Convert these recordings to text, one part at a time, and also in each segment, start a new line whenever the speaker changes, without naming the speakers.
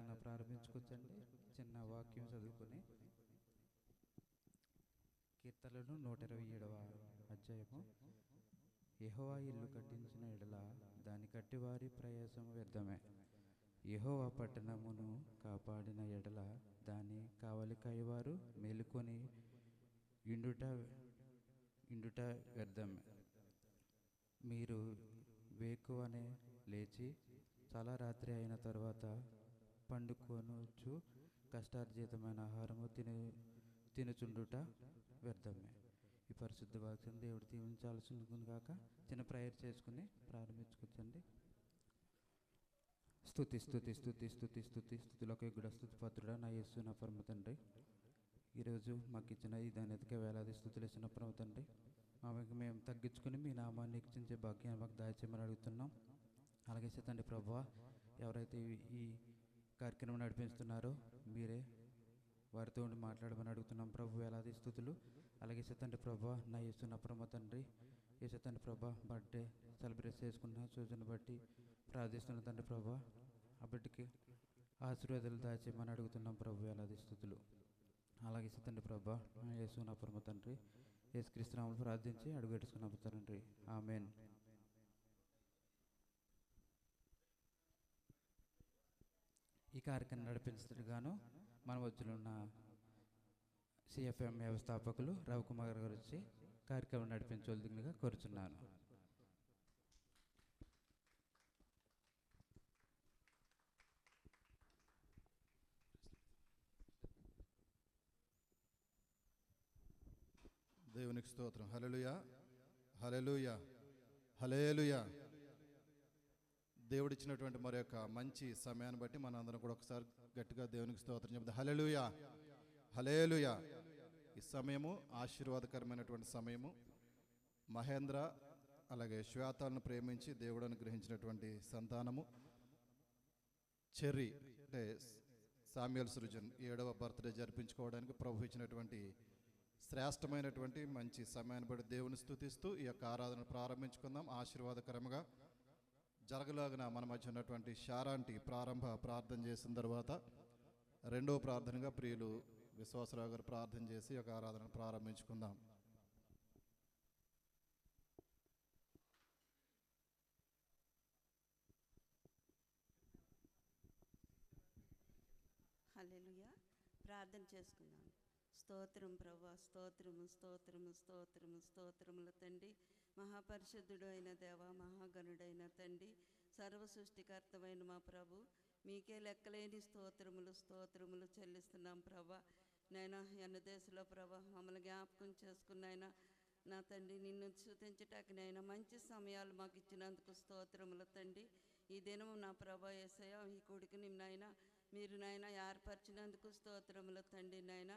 ఆరాధన ప్రారంభించుకోవచ్చండి. చిన్న వాక్యం చదువుకొని కీర్తనలు 127వ అధ్యాయము. యెహోవా ఇల్లు కట్టించిన ఎడల దాని కట్టివారి ప్రయాసం వ్యర్థమే. యెహోవా పట్టణమును కాపాడిన ఎడల దాని కావలి కాయవారు మేలుకొని ఇండుట వ్యర్థమే. మీరు వేకువనే లేచి చాలా రాత్రి అయిన తర్వాత పండుకొనుచు కష్టార్జితమైన ఆహారము తినుచుండుట వ్యర్థమే. ఈ పరిశుద్ధ వాక్యం దేవుడు దీవించాల్సింది కాక చిన్న ప్రేయర్ చేసుకుని ప్రారంభించుకోవచ్చండి. స్తుతి స్తుతి స్తుతి స్తుతి స్తుతి స్తుతులకు కూడా స్తుతి పాత్రుడా నా యేసు నా పరమ తండ్రి, ఈరోజు మాకు ఇచ్చిన ఈ ధాన్యతకే వేలాది స్తుతులు ఇచ్చిన పరమ తండ్రి, మేము తగ్గించుకుని మీ నామాన్ని హెచ్చించే భాగ్యాన్ని మాకు దయచేయమని అడుగుతున్నాం. అలాగే తండ్రి ప్రభువా, ఎవరైతే ఈ కార్యక్రమం నడిపిస్తున్నారో మీరే వారితో ఉండి మాట్లాడమని అడుగుతున్నాం ప్రభు. వేలాది స్తుతులు. అలాగే తండ్రి ప్రభువా, నా యేసు నా పరమ తండ్రి, యేసు తండ్రి ప్రభా బర్త్డే సెలబ్రేట్ చేసుకున్న సూచన బట్టి ప్రార్థిస్తున్న తండ్రి ప్రభా, ఆ బిడ్డకి ఆశీర్వాదాలు దాచేయమని అడుగుతున్నాం ప్రభు. వేలాది స్తుతులు. అలాగే తండ్రి ప్రభా, నా యేసు నా పరమ తండ్రి, యేసుక్రీస్తు నామములో ప్రార్థించి అడుగుపెట్టుకున్నాము తండ్రి. ఆమేన్. ఈ కార్యక్రమం నడిపించగాను మన మధ్యలో ఉన్న సిఎఫ్ఎం వ్యవస్థాపకులు రవికుమార్ గారు వచ్చి కార్యక్రమం నడిపించవలసిందిగా కోరుచున్నాను.
దేవునికి స్తోత్రం. హల్లెలూయా హల్లెలూయా హల్లెలూయా. దేవుడిచ్చినటువంటి మరి యొక్క మంచి సమయాన్ని బట్టి మనందరం కూడా ఒకసారి గట్టిగా దేవునికి స్తోత్రం చెప్తాం. హల్లెలూయా హల్లెలూయా. ఈ సమయము ఆశీర్వాదకరమైనటువంటి సమయము. మహేంద్ర అలాగే శ్వేతాలను ప్రేమించి దేవుడు అనుగ్రహించినటువంటి సంతానము చెర్రీ అంటే సామ్యుయల్ సృజన్ 7వ బర్త్డే జరిపించుకోవడానికి ప్రభు ఇచ్చినటువంటి శ్రేష్టమైనటువంటి మంచి సమయాన్ని బట్టి దేవుని స్తుతిస్తూ ఈ యొక్క ఆరాధన ప్రారంభించుకుందాం. ఆశీర్వాదకరంగా జరగలాగిన మన మధ్య ఉన్నటువంటి శారాంటి ప్రారంభ ప్రార్థన చేసిన తర్వాత రెండవ ప్రార్థనగా ప్రియులు విశ్వాసరావు గారు ప్రార్థన చేసి ఈ యొక్క ఆరాధన ప్రారంభించుకుందాం.
హల్లెలూయా. ప్రార్థన చేసుకుందాం. స్తోత్రం ప్రభా, స్తోత్రము స్తోత్రము స్తోత్రము స్తోత్రముల తండ్రి, మహాపరిశుద్ధుడు అయిన దేవ, మహాగణుడైన తండ్రి, సర్వ సృష్టికర్తమైన మా ప్రభు, మీకే లెక్కలేని స్తోత్రములు స్తోత్రములు చెల్లిస్తున్నాం ప్రభా. నైనా ఎన్న దేశంలో ప్రభా మమ్మల్ని జ్ఞాపకం చేసుకున్నాయినా నా తండ్రి, నిన్ను స్తుతించటానికి నైనా మంచి సమయాలు మాకు ఇచ్చినందుకు స్తోత్రముల తండ్రి. ఈ దినము నా ప్రభా యేసయ్య, ఈ కొడుకుని నాయన మీరు నాయన ఏర్పరిచినందుకు స్తోత్రముల తండ్రి. నాయన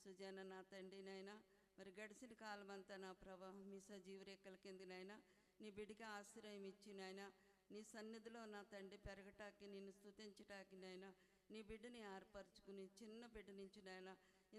సుజన నా తండ్రి నాయన, మరి గడిచిన కాలం అంతా నా ప్రభా మీ సజీవ రెక్కల కింద నాయన నీ బిడ్డకి ఆశ్రయం ఇచ్చి నాయన నీ సన్నిధిలో నా తండ్రి పెరగటానికి, నిన్ను స్తుతించటానికి నాయన నీ బిడ్డని ఏర్పరచుకుని చిన్న బిడ్డ నుంచి నాయన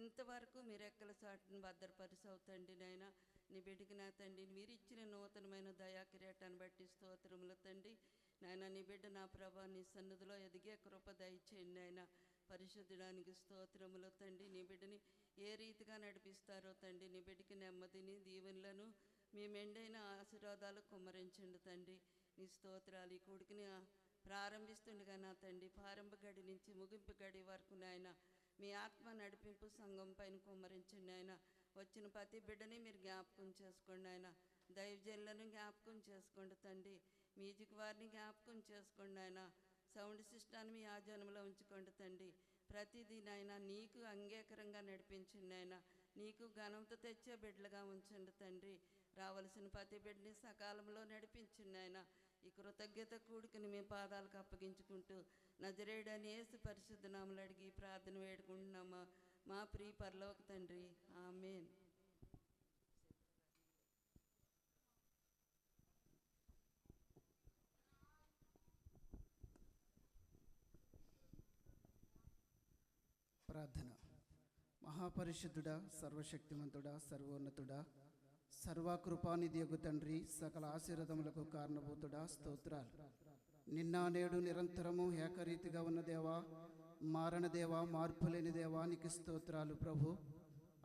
ఇంతవరకు మీరు రెక్కల చాటును భద్రపరిచవుతండి నాయన. నీ బిడ్డకి నా తండ్రి మీరు ఇచ్చిన నూతనమైన దయా కిరీటాన్ని బట్టి స్తోత్రముల తండ్రి. నాయన నీ బిడ్డ నా ప్రభా నీ సన్నిధిలో ఎదిగే కృప దయచేయండి నాయన. పరిశుద్ధడానికి స్తోత్రములు తండ్రి. నీ బిడ్డని ఏ రీతిగా నడిపిస్తారో తండ్రి, నీ బిడ్డకి నెమ్మదిని దీవెనలను మీ మెండైన ఆశీర్వాదాలు కుమ్మరించండి తండ్రి. నీ స్తోత్రాలు. ఈ కొడుకుని ప్రారంభిస్తుండగా నా తండ్రి ప్రారంభ గడి నుంచి ముగింపు గడి వరకు నాయన మీ ఆత్మ నడిపింపు సంఘం పైన కుమ్మరించండి ఆయన. వచ్చిన ప్రతి బిడ్డని మీరు జ్ఞాపకం చేసుకోండి ఆయన. దైవజనులను జ్ఞాపకం చేసుకోండి తండ్రి. మ్యూజిక్ వారిని జ్ఞాపకం చేసుకోండి ఆయన. సౌండ్ సిస్టాన్ని మీ ఆధీనంలో ఉంచుకోండి తండ్రి. ప్రతిదీ నాయన నీకు అంగీకారంగా నడిపించండి ఆయన. నీకు ఘనత తెచ్చే బిడ్డలుగా ఉంచండి తండ్రి. రావలసిన ప్రతి బిడ్డని సకాలంలో నడిపించండి ఆయన. ఈ కృతజ్ఞత కూడికని మీ పాదాలకు అప్పగించుకుంటూ నజరేయుడైన యేసు పరిశుద్ధ నామములో అడిగి ప్రార్థన వేడుకుంటున్నామా మా ప్రియ పరలోక తండ్రి. ఆమేన్.
ప్రార్థన. మహాపరిశుద్ధుడా, సర్వశక్తిమంతుడా, సర్వోన్నతుడా, సర్వకృపానిధియగు తండ్రి, సకల ఆశీర్వాదములకు కారణభూతుడా, స్తోత్రాలు. నిన్న నేడు నిరంతరము ఏకరీతిగా ఉన్న దేవా, మారణ దేవా, మార్పు లేని దేవా, నీకు స్తోత్రాలు ప్రభు.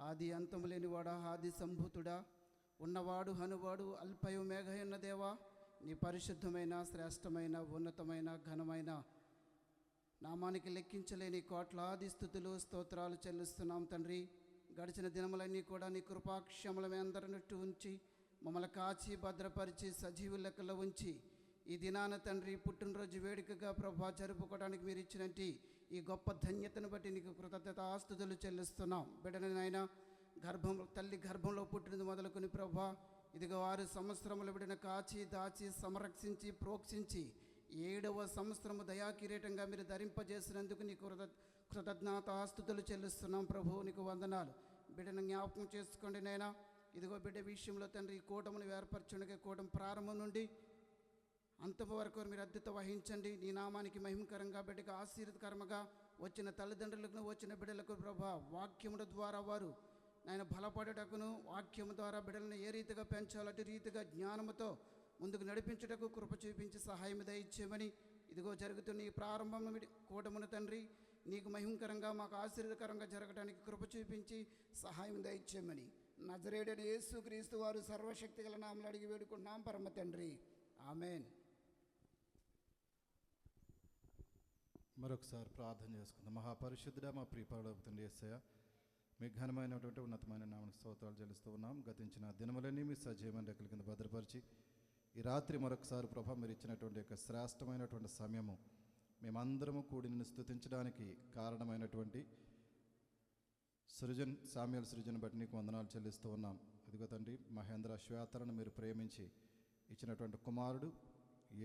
ఆది అంతము లేనివాడా, ఆది సంభూతుడా, ఉన్నవాడు హనువాడు, అల్పయు మేఘయున్న దేవా, నీ పరిశుద్ధమైన, శ్రేష్టమైన, ఉన్నతమైన, ఘనమైన నామానికి లెక్కించలేని కోట్లాది స్థుతులు, స్తోత్రాలు చెల్లిస్తున్నాం తండ్రి. గడిచిన దినములన్నీ కూడా నీ కృపాక్షములమే అందరినట్టు ఉంచి మమ్మల్ని కాచి భద్రపరిచి సజీవు లెక్కలో ఉంచి ఈ దినాన తండ్రి పుట్టినరోజు వేడుకగా ప్రభా జరుపుకోవడానికి మీరు ఇచ్చినట్టు ఈ గొప్ప ధన్యతను బట్టి నీకు కృతజ్ఞతాస్తుతులు చెల్లిస్తున్నాం. బిడ్డనైనా తల్లి గర్భంలో పుట్టినది మొదలుకొని ప్రభా ఇదిగో 6 సంవత్సరముల బిడ్డను కాచి దాచి సంరక్షించి ప్రోక్షించి 7వ సంవత్సరము దయాకిరీటంగా మీరు ధరింపజేసినందుకు నీకు కృతజ్ఞతాస్తుతులు చెల్లిస్తున్నాం ప్రభు. నీకు వందనాలు. బిడ్డను జ్ఞాపకం చేసుకోండి నైనా. ఇదిగో బిడ్డ విషయంలో తండ్రి కూటమును ఏర్పరచుండగా కూటమి ప్రారంభం నుండి అంతము వరకు మీరు అద్దెత వహించండి. నీ నామానికి మహిమకరంగా బిడ్డకు ఆశీర్వదకరంగా వచ్చిన తల్లిదండ్రులకు వచ్చిన బిడ్డలకు ప్రభా వాక్యముల ద్వారా వారు ఆయన బలపడటకును వాక్యము ద్వారా బిడ్డలను ఏ రీతిగా పెంచాలో అటు రీతిగా జ్ఞానముతో ముందుకు నడిపించుటకు కృప చూపించి సహాయం దయచేయమని ఇదిగో జరుగుతున్న ఈ ప్రారంభం కూటమును తండ్రి నీకు మహిమకరంగా మాకు ఆశీర్వదకరంగా జరగడానికి కృప చూపించి సహాయం దయచేయమని నజరేయుడైన యేసుక్రీస్తు వారు సర్వశక్తి గల నామములో అడిగి వేడుకుంటున్నాం పరమ తండ్రి. ఆమెన్.
మరొకసారి ప్రార్థన చేసుకుందాం. మహాపరిశుద్ధుడా, మా ప్రియపరలోక తండ్రి యేసయ్య, మీ ఘనమైనటువంటి ఉన్నతమైన నామానికి స్తోత్రాలు చెల్లిస్తూ ఉన్నాం. గతించిన దినములన్నీ మీ సజీవమైన రెక్కల కింద భద్రపరిచి ఈ రాత్రి మరొకసారి ప్రభా మీరు ఇచ్చినటువంటి యొక్క శ్రేష్టమైనటువంటి సమయము మేమందరము కూడి నిన్ను స్తుతించడానికి కారణమైనటువంటి సామ్యుయల్ సృజన్ బట్టి నీకు వందనాలు చెల్లిస్తూ ఉన్నాం. ఇదిగో తండ్రి, మహేంద్ర శ్వేతలను మీరు ప్రేమించి ఇచ్చినటువంటి కుమారుడు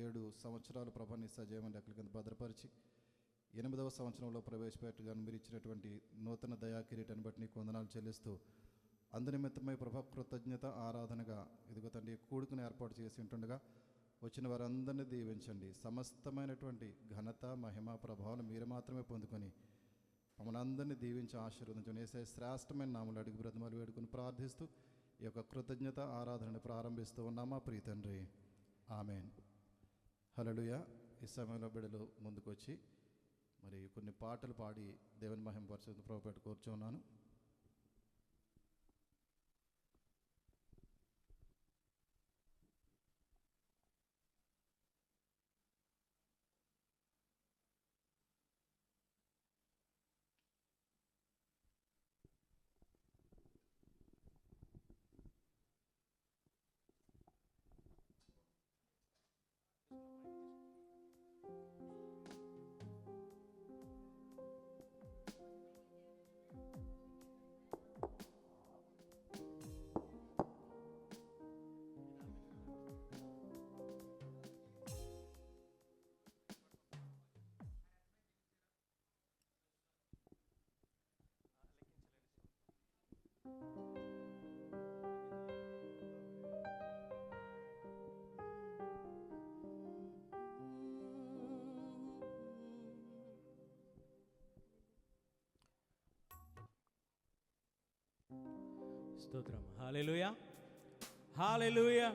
7 సంవత్సరాలు ప్రభా నీ సజీవమైన రెక్కల కింద భద్రపరిచి 8వ సంవత్సరంలో ప్రవేశపెట్టగాను మీరు ఇచ్చినటువంటి నూతన దయా కిరీటాన్ని బట్టి నీకు వందనాలు చెల్లిస్తూ అందునిమిత్తమై ప్రభా కృతజ్ఞత ఆరాధనగా ఇదిగో తండ్రి కూడుకుని ఏర్పాటు చేసి ఉంటుండగా వచ్చిన వారందరినీ దీవించండి. సమస్తమైనటువంటి ఘనత మహిమ ప్రభావం మీరు మాత్రమే పొందుకొని మమ్మల్ని అందరినీ దీవించి ఆశీర్వదించండి. యేసయ్య శ్రేష్టమైన నామములో అడిగి బ్రతిమాలు వేడుకుని ప్రార్థిస్తూ ఈ యొక్క కృతజ్ఞత ఆరాధనను ప్రారంభిస్తూ ఉన్నామా ప్రియ తండ్రి. ఆమెన్. హల్లెలూయా. ఈ సమయంలో బిడ్డలు ముందుకు వచ్చి మరి కొన్ని పాటలు పాడి దేవుని మహిమ పరిశుద్ధ ప్రభుపేట కూర్చున్నాను.
స్తోత్రం. హల్లెలూయా, హల్లెలూయా.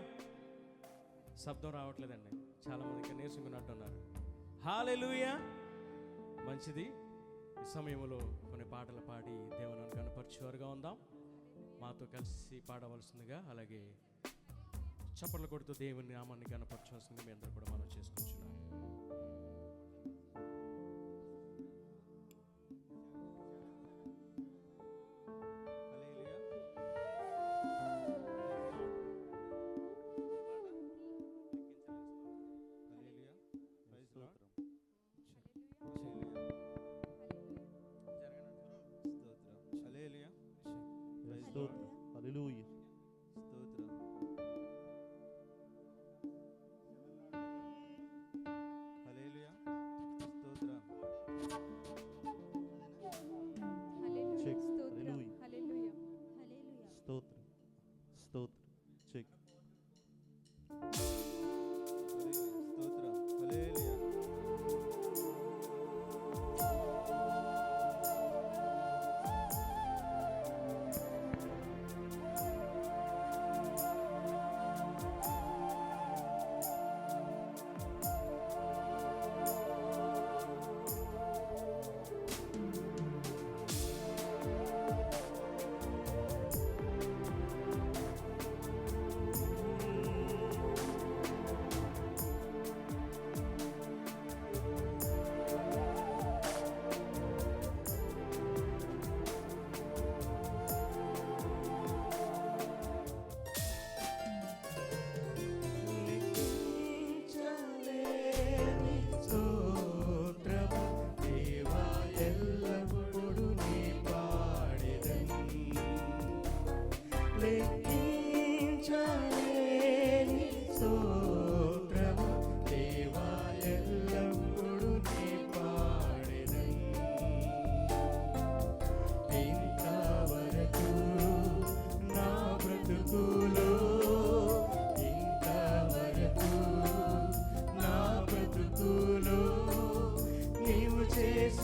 శబ్దం రావట్లేదండి, చాలామందికి నేర్చుకున్నట్టున్నారు. హల్లెలూయా. మంచిది. ఈ సమయంలో కొన్ని పాటలు పాడి దేవుని కనపరిచేవారుగా ఉందాం. మాతో కలిసి పాడవలసిందిగా, అలాగే చప్పట్లు కొడుతూ దేవుని నామాన్ని కనపరచవలసిందిగా మీ అందరూ కూడా మనం చేసుకుంటున్నాం.
హల్లెలూయా.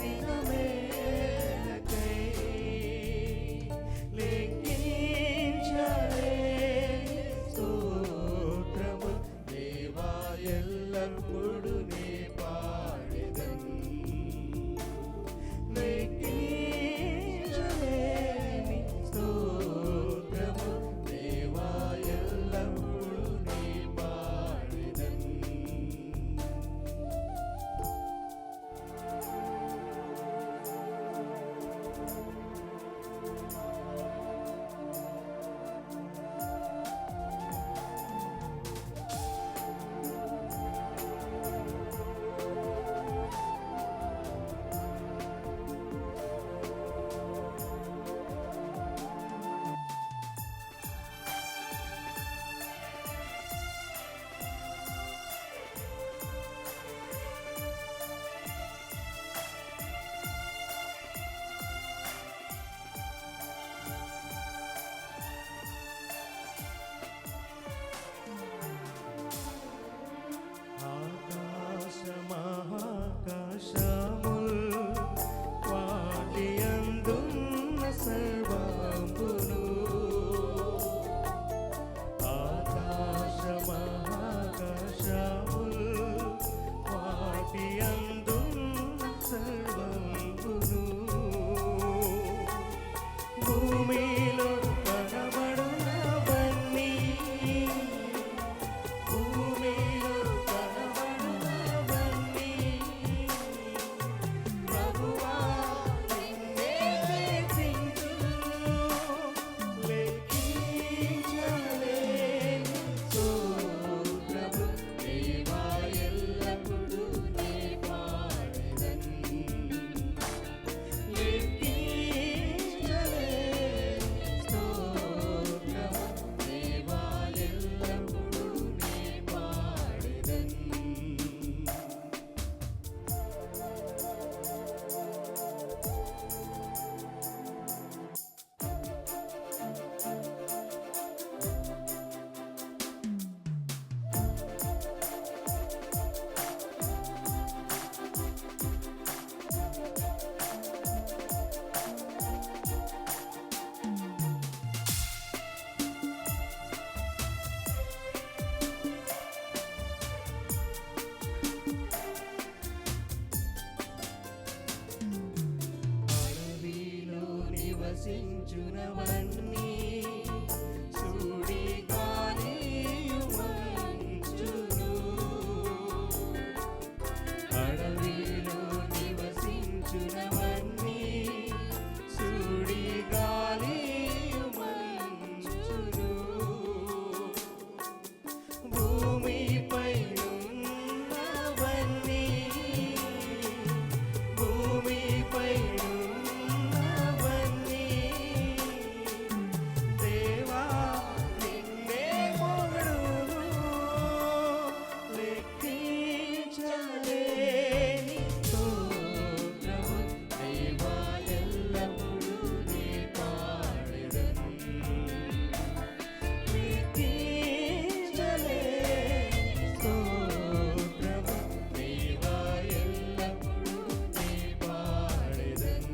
చేసిన మేలకై లెక్కించలేని స్తోత్రము దేవా ఎల్లప్పుడూ నీ పాడెదన్ లెక్కించలేని స్తోత్రము దేవా ఎల్లప్పుడూ నీ పాడెదన్ ఆకాశమహాకాశముల్ వాటియందున్న సర్వంబును ఆకాశమహాకాశముల్ వాటియందున్న సర్వంబును భూమిలో కనబడునవన్నీ భూమిలో కనబడునవన్నీ ప్రభువా నిన్నే కీర్తింతును లెక్కించలేని స్తోత్రము దేవా ఎల్లప్పుడూ నీ పాడెదన్ లెక్కించలేని స్తోత్రము దేవా ఎల్లప్పుడూ నీ పాడెదన్ అడవిలో నివసించునవన్నీ సూడి గాలియు మంచును అడవిలో నివసించునవన్నీ సూడి గాలియు మంచును భూమిపై ఉన్నవన్నీ భూమిపై ఉన్నవన్నీ దేవా నిన్నే పొగడును లెక్కించలేని స్తోత్రము దేవా ఎల్లప్పుడూ నీ పాడెదన్ లెక్కించలేని స్తోత్రము దేవా ఎల్లప్పుడూ నీ పాడెదన్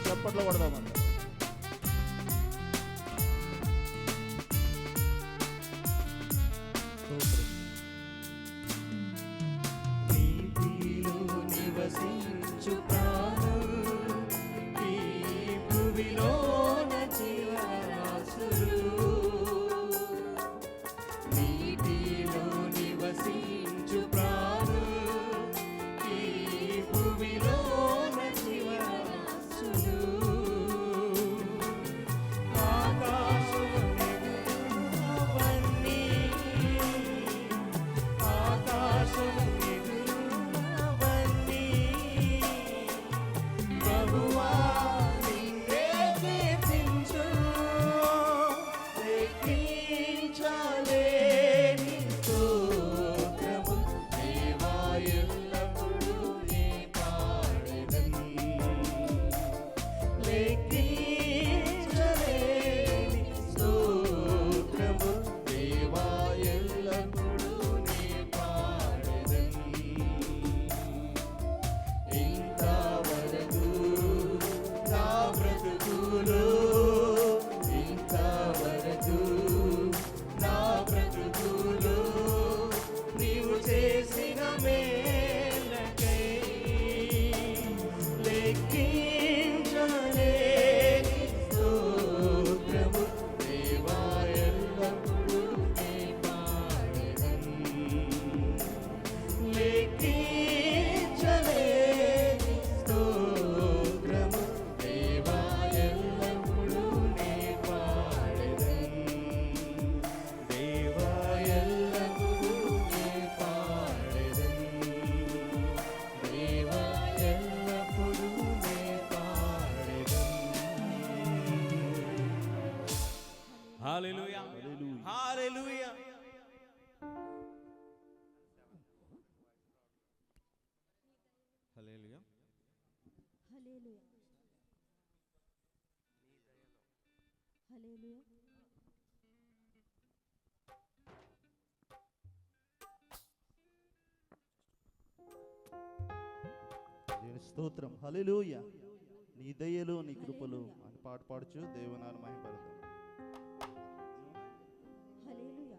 చప్పట్లో కొడదామండి.
నీతిలో నివసించు ప్రాణులు ఈ భూమిలోన జీవరాశులు నీటిలో నివసించు ప్రాణులు ఈ భూమిలోన జీవరాశులు లెక్కించలేని స్తోత్రము దేవా ఎల్లప్పుడూ నీ పాడెదను. ఇంతవరకు నా బ్రతుకులో ఇంతవరకు నా బ్రతుకులో నీవు చేసిన మేలకై లెక్కించలేని స్తోత్రము దేవా ఎల్లప్పుడూ నీ పాడెదను. లెక్కించలేని స్తోత్రము దేవా ఎల్లప్పుడూ నీ పాడెదను. దేవా ఎల్లప్పుడూ నీ పాడెదను. దేవా ఎల్లప్పుడూ నీ పాడెదను.
హల్లెలూయా హల్లెలూయా. హల్లెలూయా.
హల్లెలూయా హల్లెలూయా.
దేవుని స్తోత్రం. హల్లెలూయా. నీ దయలు నీ కృపలు అని పాట పాడుచు దేవునాన్ని మహిమపడతాం.
Hallelujah.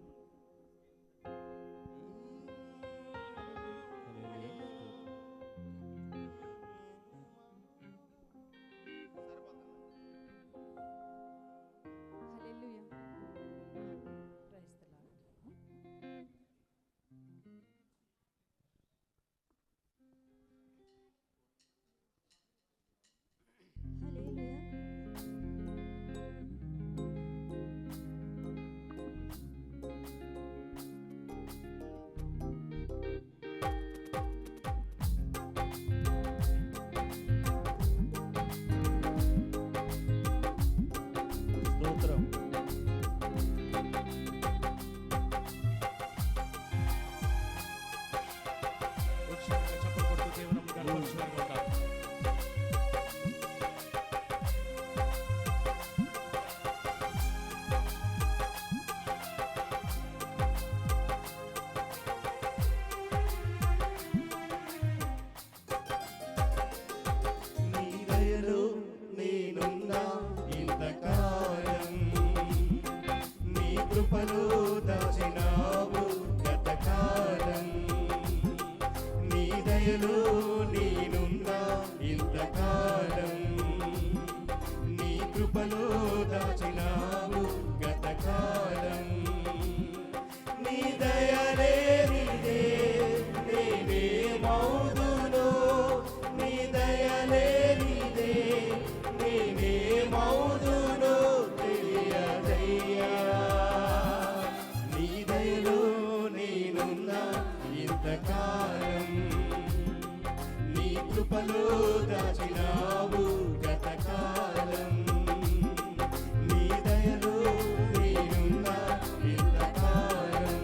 Hallelujah. Praise the Lord. Hallelujah.
స్తోత్రం.
ఉత్సాహంగా చప్పట్లు కొడుతూ దేవుని గణపరచువారుగా ఉంటారు.
నీ దయలో నేనున్నా ఇంతకాలం నీ కృపలో దాచినావు గతకాలం. నీ దయలో నేనున్నా ఇంతకాలం నీ కృపలో దాచినావు గతకాలం. నీ దయలే నీదే నేనే మౌదులో నీ దయలే నీదే నేనే మౌదులో తెలియదయ్యా. నీ దయలో నేనున్నా ఇంతకాలం నీ కృపలో దాచినావు గతకాలం. నీ దయలో నేనున్నా ఇంతకాలం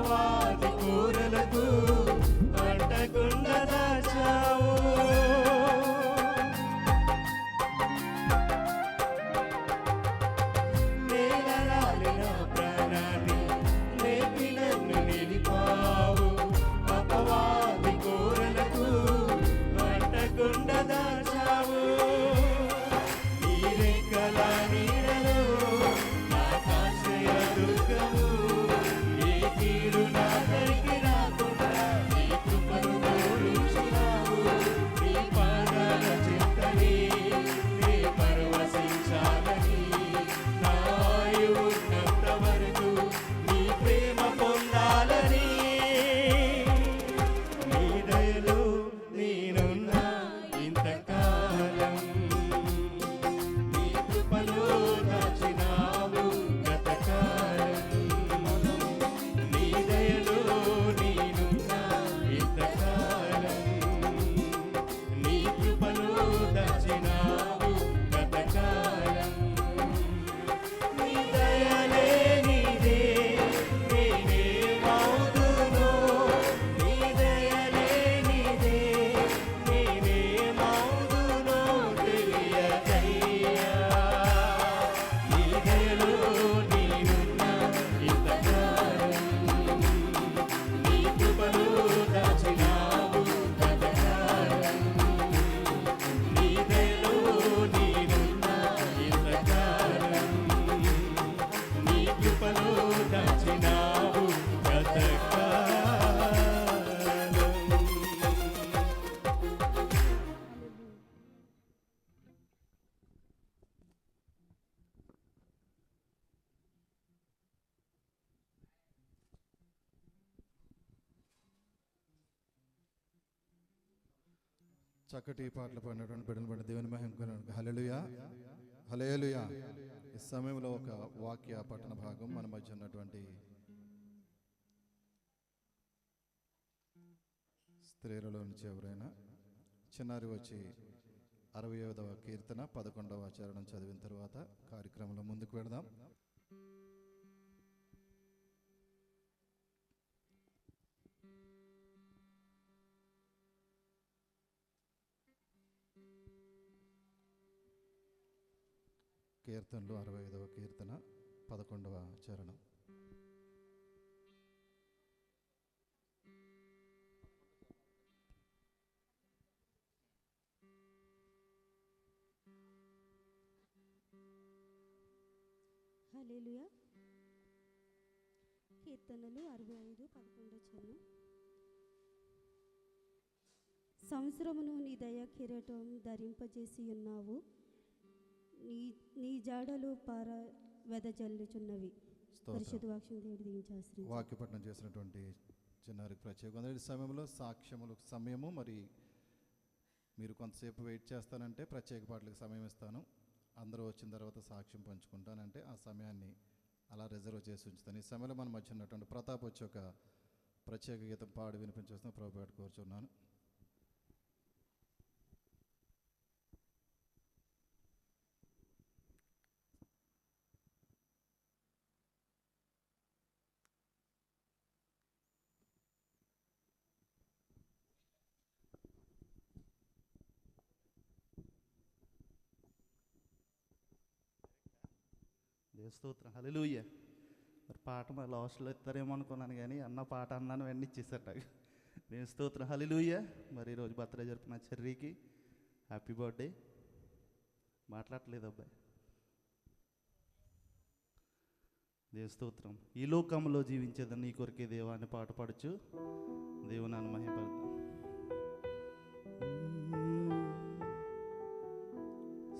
అపవాది కూరలకు అంటకుండా దాచావు. నేలరాలిన ప్రాణాన్ని లేపి నన్ను నిలిపావు. అపవాది కూరలకు అంటకుండా దాచావు. నీ రెక్కల నీడలో నాకాశ్రయ దుర్గము. ఏ కీడు నా దరికి రాకుండా నీ కృపను తోడుచున్నావు. నీ పాదాల చింతని నీ పరవశించాలని నా ఆయువు ఉన్నంత వరకు నీ ప్రేమ పొందాలని. నీ దయలో నేనున్నా ఇంతకాలం. నీ కృపలో దాచినావు గతకాలం. నీ దయలో నేనున్నా ఇంతకాలం. నీ కృపలో దాచినావు గతకాలం. నీ దయలే నీదే నేనేమవుదునో. నీ దయలే నీదే నేనేమవుదునో తెలియకయ్యా. నీ దయలో నేనున్నా ఇంతకాలం. నీ కృపలో దాచినావు గతకాలం. నీ దయలో నేనున్నా ఇంతకాలం. నీ కృపలో దాచినావు గతకాలం.
చక్కటి పాటలు పాడినటువంటి బిడ్డలు పడిన దేవుని మహిమ హల్లెలూయా హల్లెలూయా. ఈ సమయంలో ఒక వాక్య పఠన భాగం మన మధ్య ఉన్నటువంటి స్త్రీలలో నుంచి ఎవరైనా చిన్నారి వచ్చి 65వ కీర్తన 11వ చరణం చదివిన తర్వాత కార్యక్రమంలో ముందుకు వెళదాం. కీర్తనలు 65వ కీర్తన 11వ చరణం.
హల్లెలూయా. కీర్తనలు 65 11 చరణం. సంవత్సరమును నీ దయ కిరీటం ధరింపజేసి ఉన్నావు. నీ జాడలు పార వెదజల్లుచున్నవి. పరిశుద్ధ వాక్యం దేవుడి దీవించాల్సింది.
వాక్యపట్నం చేసినటువంటి చిన్నారికి ప్రత్యేకంగా ఈ సమయంలో సాక్ష్యములకు సమయము. మరి మీరు కొంతసేపు వెయిట్ చేస్తానంటే ప్రత్యేక పాటలకు సమయం ఇస్తాను. అందరూ వచ్చిన తర్వాత సాక్ష్యం పంచుకుంటానంటే ఆ సమయాన్ని అలా రిజర్వ్ చేసి ఉంచుతాను. ఈ సమయంలో మన మధ్య ఉన్నటువంటి ప్రతాప్ వచ్చి ఒక ప్రత్యేక గీతం పాడి వినిపించేస్తున్న ప్రభుపేట కోరుచున్నాను.
స్తోత్రం హల్లెలూయా. మరి పాట మరి లాస్ట్లో ఇస్తారేమో అనుకున్నాను కానీ అన్న పాట అన్నాను వెంటనే ఇచ్చేసట. నేను స్తోత్రం హల్లెలూయా. మరి ఈరోజు బర్త్డే జరుపుకున్న చెర్రీకి హ్యాపీ బర్త్డే. మాట్లాడలేదు అబ్బాయి. దేవ స్తోత్రం. ఈ లోకంలో జీవించేదని నీ కొరికే దేవాన్ని పాట పాడచ్చు. దేవునాన్ని మహిమపడతాం.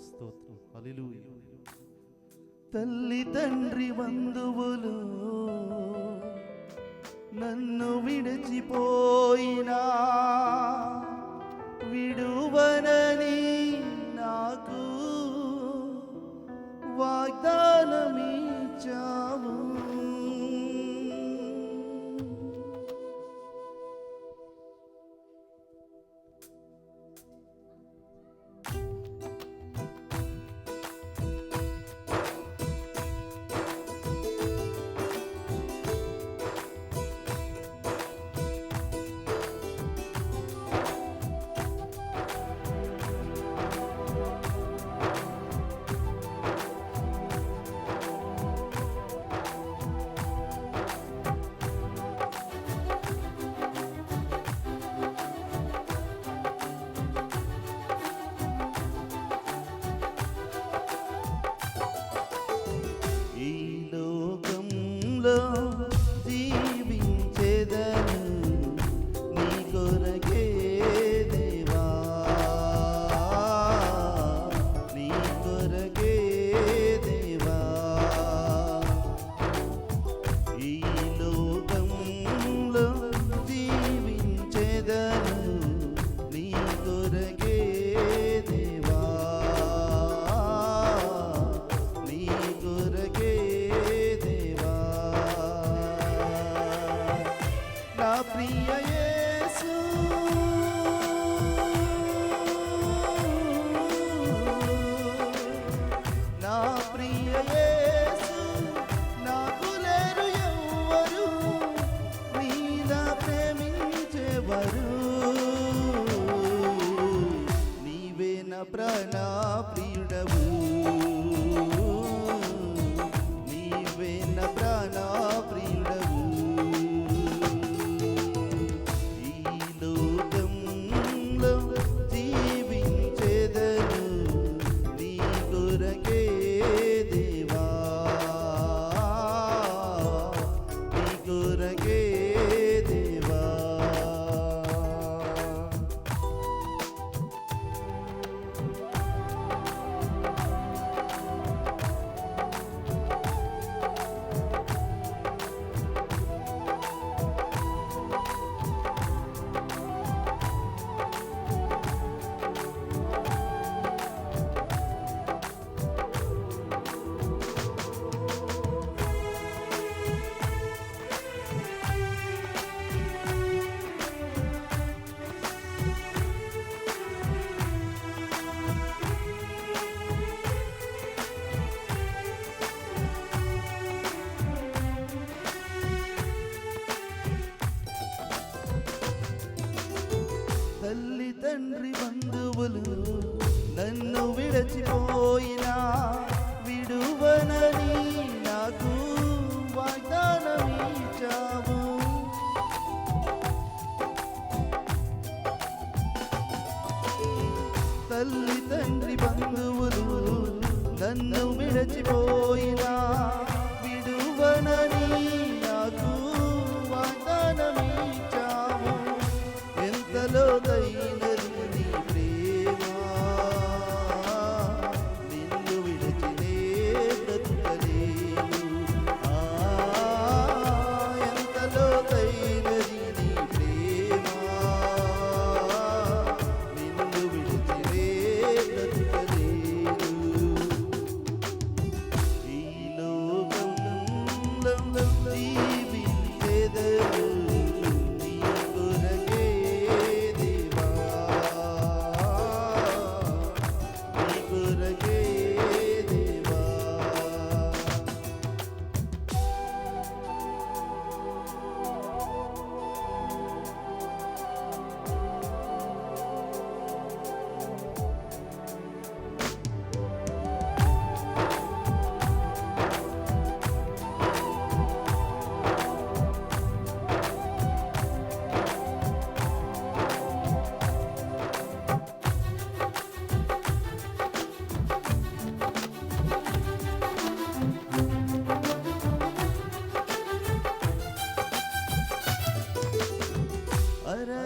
స్తోత్రం హల్లెలూయా. తల్లి తండ్రి బంధువులు నన్ను విడిచిపోయినా విడువనని నాకు వాగ్దానమిచ్చావు. తండ్రి బంధువులు నన్ను విడచిపోయినా విడువనని నాకు వాగ్దానమిచ్చావు. తల్లి తండ్రి బంధువులు నన్ను విడచిపోయినా విడువనని నాకు వాగ్దానమిచ్చావు. ఎంతలో దైనది నీ ప్రేమ, నిన్ను విడిచినే బ్రతుకలేను. ఎంతలో దైనది నీ ప్రేమ, నిన్ను విడిచినే బ్రతుకలేను. ఈ లోకంలో జీవించెదను నీ కొరకే దేవా, నీ కొరకే దేవా.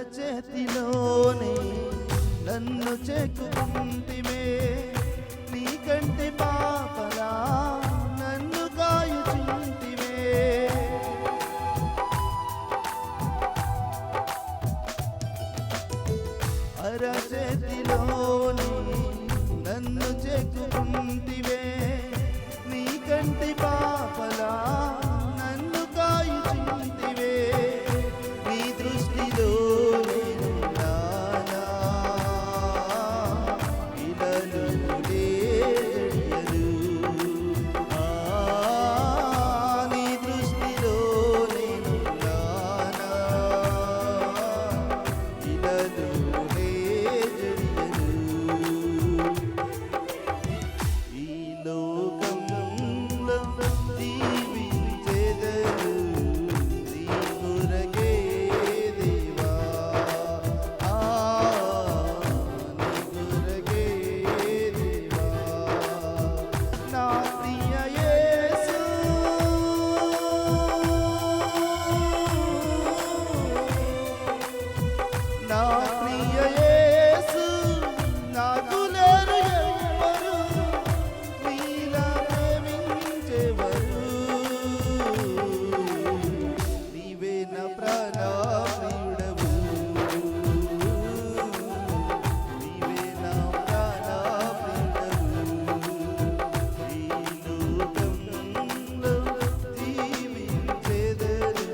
అరచేతిలోనే నన్ను చెక్కుకుంటివే, నీ కంటి పాపలా నన్ను కాయుచుంటివే. అరచేతిలోనే నన్ను చెక్కుకుంటివే, నీ కంటి పాపలా నన్ను కాయుచుంటివే. నీ దృష్టిలో నేను రానా, ఇలను లేడియను. నీ దృష్టిలో నేను రానా, ఇలను లేడియను. ఈ లోకంలో జీవించెదను నీ కొరకే దేవా, నీ కొరకే దేవా. నా ప్రియ యేసు, నా ప్రియ యేసు, నాకు లేరు ఎవ్వరు నీలా ప్రేమించెవరు. నీవే నా ప్రాణ ప్రియుడవు, నీవే నా ప్రాణ ప్రియుడవు. ఈ లోకంలో జీవించెదను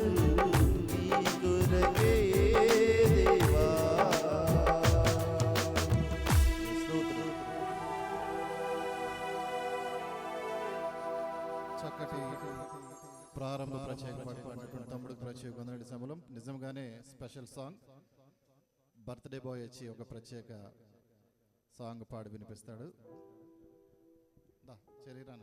నీ కొరకే దేవా. స్తోత్రం.
చక్కటి ప్రారంభ ప్రత్యేక పాడుకున్నటువంటి తమ్ముడు ప్రత్యేక వందనటి సమలం. నిజంగానే స్పెషల్ సాంగ్. బర్త్డే బాయ్ వచ్చి ఒక ప్రత్యేక సాంగ్ పాడి వినిపిస్తాడు. శరీరాన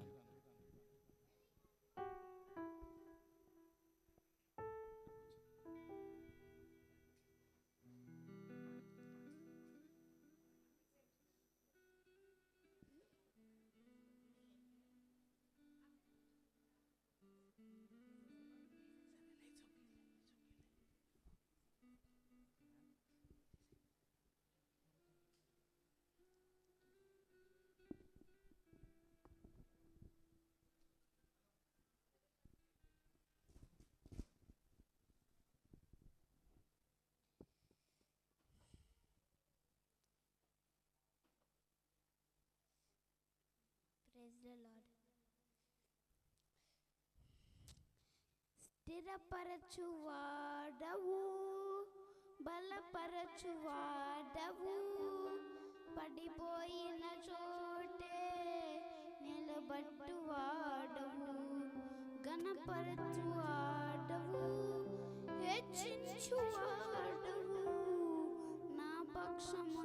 Praise the Lord. స్థిరపరచువాడవు, బలపరచువాడవు, పడిపోయిన చోటే నిలబట్టువాడవు, ఘనపరచువాడవు, హెచ్చించువాడవు, నా పక్షము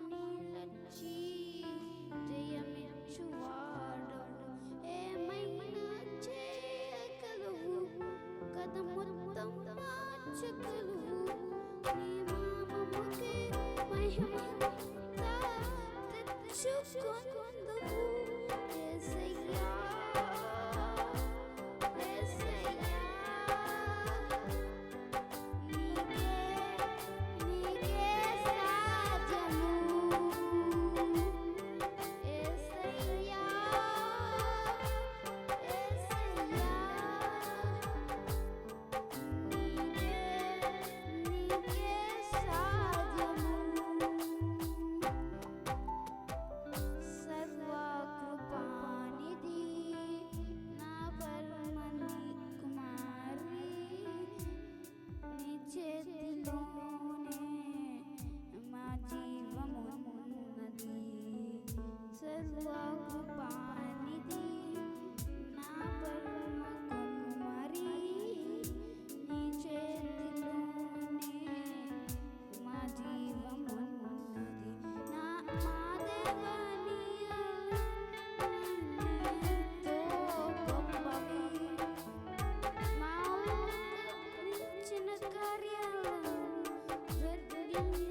తెచ్చుకొందువు యేసయ్యా యేసయ్యా నీకే సాధ్యము యేసయ్యా యేసయ్యా నీకే సాధ్యము సర్వకృపానిధి నా పరమని కుమారి నీ చేతిలోనే మా జీవమున్నది సర్వకృపానిధి నా పరమ కుమారి నీ చేతిలోనే మా జీవమున్నది నా మా దేవని ఎంతో గొప్పవి మా ఊహించిన కార్యాలను జరిగించు